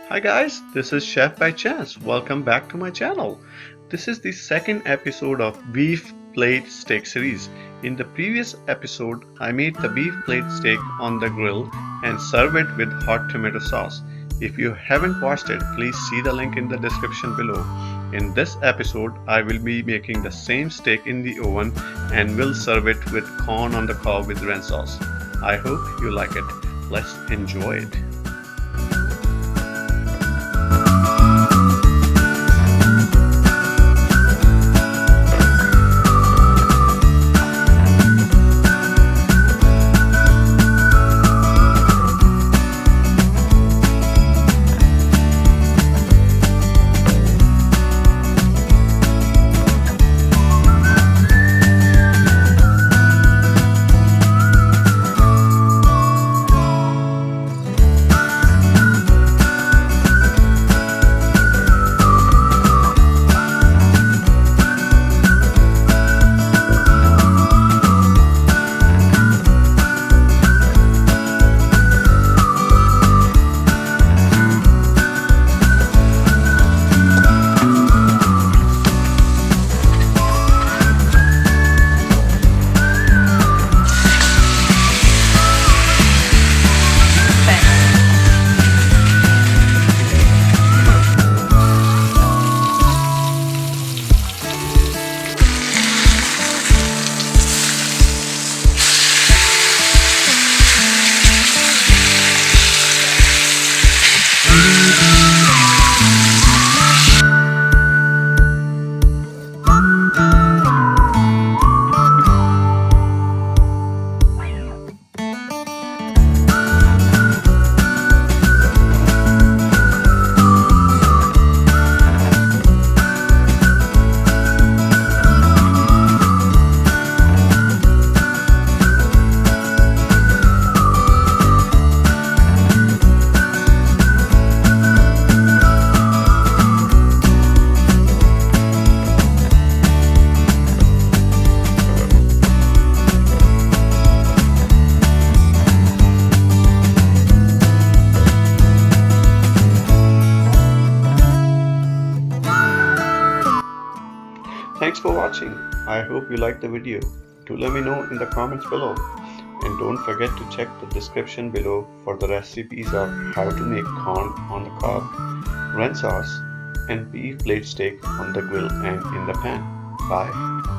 Hi guys, this is Chef by Chance. Welcome back to my channel. This is the second episode of Beef Plate Steak series. In the previous episode, I made the beef plate steak on the grill and serve it with hot tomato sauce. If you haven't watched it, please see the link in the description below. In this episode, I will be making the same steak in the oven and will serve it with corn on the cob with RenSauce. I hope you like it. Let's enjoy it. Thanks for watching. I hope you liked the video. Do let me know in the comments below. And don't forget to check the description below for the recipes of how to make corn on the cob, RenSauce, and beef plate steak on the grill and in the pan. Bye.